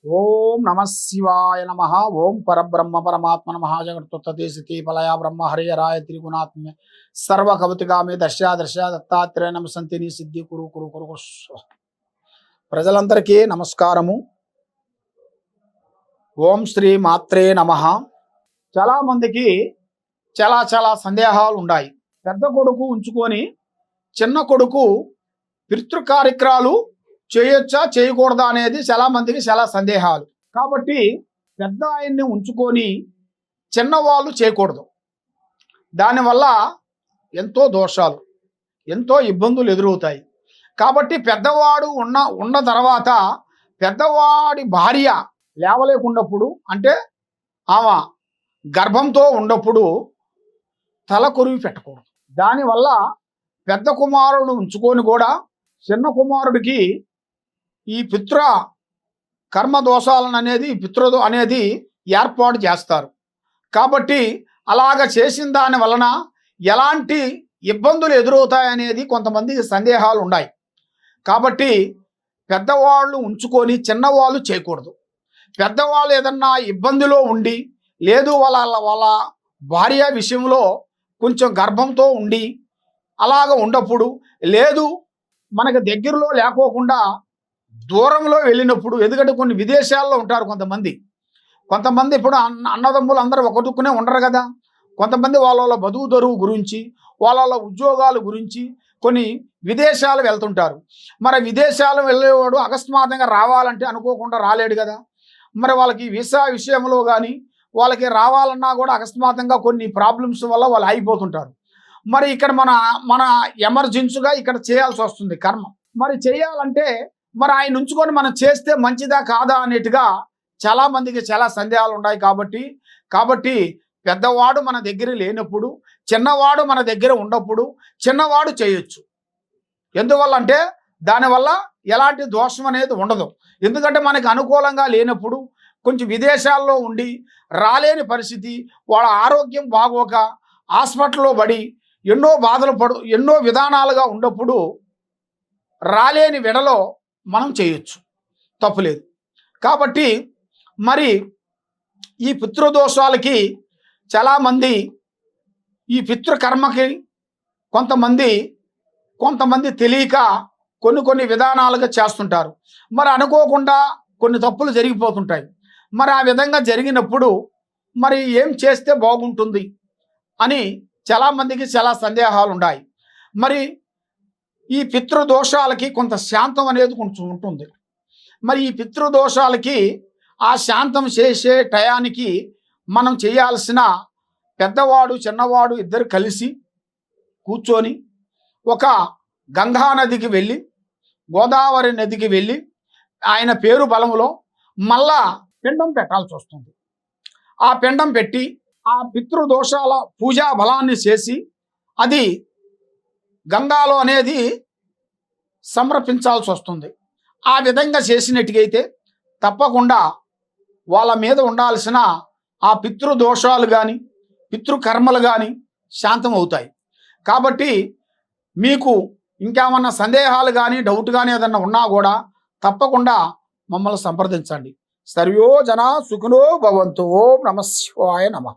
ఓం నమ శివాయ నమ. ఓం పరబ్రహ్మ పరమాత్మ నమ. జగత్తుత్పత్తి స్థితి ఫలయ బ్రహ్మ హరిహరాయ త్రిగుణాత్మే సర్వకవతిగామే దర్శ దత్తాత్రేయ నమ సంతిని సిద్ధి కురు కురు కురు కురు. ప్రజలందరికీ నమస్కారము. ఓం శ్రీ మాత్రే నమ. చాలా మందికి చాలా సందేహాలు ఉన్నాయి. పెద్ద కొడుకు ఉంచుకొని చిన్న కొడుకు పితృ కార్యక్రమాలు చేయొచ్చా చేయకూడదా అనేది చాలా మందికి చాలా సందేహాలు. కాబట్టి పెద్ద ఆయన్ని ఉంచుకొని చిన్నవాళ్ళు చేయకూడదు. దానివల్ల ఎంతో దోషాలు, ఎంతో ఇబ్బందులు ఎదురవుతాయి. కాబట్టి పెద్దవాడు ఉన్న తర్వాత పెద్దవాడి భార్య లేవలేకున్నప్పుడు, అంటే ఆమె గర్భంతో ఉన్నప్పుడు తల కొరివి పెట్టకూడదు. దానివల్ల పెద్ద కుమారుడు ఉంచుకొని కూడా చిన్న కుమారుడికి ఈ పితృ కర్మ దోషాలను అనేది ఏర్పాటు చేస్తారు. కాబట్టి అలాగ చేసిన దాని వలన ఎలాంటి ఇబ్బందులు ఎదురవుతాయనేది కొంతమందికి సందేహాలు ఉన్నాయి. కాబట్టి పెద్దవాళ్ళు ఉంచుకొని చిన్నవాళ్ళు చేయకూడదు. పెద్దవాళ్ళు ఏదన్నా ఇబ్బందిలో ఉండి, లేదు వాళ్ళ భార్య విషయంలో కొంచెం గర్భంతో ఉండి అలాగ ఉన్నప్పుడు, లేదు మనకు దగ్గరలో లేకోకుండా దూరంలో వెళ్ళినప్పుడు, ఎందుకంటే కొన్ని విదేశాల్లో ఉంటారు కొంతమంది ఇప్పుడు అన్నదమ్ములు అందరూ ఒక దుక్కునే ఉండరు కదా. కొంతమంది వాళ్ళ బతుకు తెరువు గురించి, వాళ్ళ ఉద్యోగాల గురించి కొన్ని విదేశాలు వెళ్తుంటారు. మరి విదేశాలు వెళ్ళేవాడు అకస్మాత్తుగా రావాలంటే అనుకోకుండా రాలేడు కదా. మరి వాళ్ళకి వీసా విషయంలో కానీ వాళ్ళకి రావాలన్నా కూడా అకస్మాత్తుగా కొన్ని ప్రాబ్లమ్స్ వల్ల వాళ్ళు ఆగిపోతుంటారు. మరి ఇక్కడ మన ఎమర్జెన్సీగా ఇక్కడ చేయాల్సి వస్తుంది కర్మ. మరి చేయాలంటే మరి ఆయన ఉంచుకొని మనం చేస్తే మంచిదా కాదా అనేట్టుగా చాలా మందికి చాలా సందేహాలు ఉన్నాయి. కాబట్టి పెద్దవాడు మన దగ్గర లేనప్పుడు, చిన్నవాడు మన దగ్గర ఉన్నప్పుడు చిన్నవాడు చేయొచ్చు. ఎందువల్ల అంటే దానివల్ల ఎలాంటి దోషం అనేది ఉండదు. ఎందుకంటే మనకి అనుకూలంగా లేనప్పుడు, కొంచెం విదేశాల్లో ఉండి రాలేని పరిస్థితి, వాళ్ళ ఆరోగ్యం బాగోక హాస్పిటల్లో పడి ఎన్నో విధానాలుగా ఉన్నప్పుడు రాలేని వెడలో మనం చేయొచ్చు, తప్పులేదు. కాబట్టి మరి ఈ పితృదోషాలకి చాలామంది ఈ పితృకర్మకి కొంతమంది తెలియక కొన్ని విధానాలుగా చేస్తుంటారు. మరి అనుకోకుండా కొన్ని తప్పులు జరిగిపోతుంటాయి. మరి ఆ విధంగా జరిగినప్పుడు మరి ఏం చేస్తే బాగుంటుంది అని చాలామందికి చాలా సందేహాలు ఉన్నాయి. మరి ఈ పితృదోషాలకి కొంత శాంతం అనేది కొంచెం ఉంటుంది. మరి ఈ పితృదోషాలకి ఆ శాంతం చేసే టయానికి మనం చేయాల్సిన, పెద్దవాడు చిన్నవాడు ఇద్దరు కలిసి కూర్చొని ఒక గంగా నదికి వెళ్ళి, గోదావరి నదికి వెళ్ళి ఆయన పేరు బలంలో మళ్ళా పిండం పెట్టాల్సి వస్తుంది. ఆ పిండం పెట్టి ఆ పితృదోషాల పూజా బలాన్ని చేసి అది గంగాలో అనేది సమర్పించాల్సి వస్తుంది. ఆ విధంగా చేసినట్టుగైతే తప్పకుండా వాళ్ళ మీద ఉండాల్సిన ఆ పితృదోషాలు కానీ పితృకర్మలు కానీ శాంతం అవుతాయి. కాబట్టి మీకు ఇంకేమన్నా సందేహాలు కానీ డౌట్ కానీ ఏదన్నా ఉన్నా కూడా తప్పకుండా మమ్మల్ని సంప్రదించండి. సర్వో జనా సుఖినో భవంతు. ఓం నమ శివాయ నమః.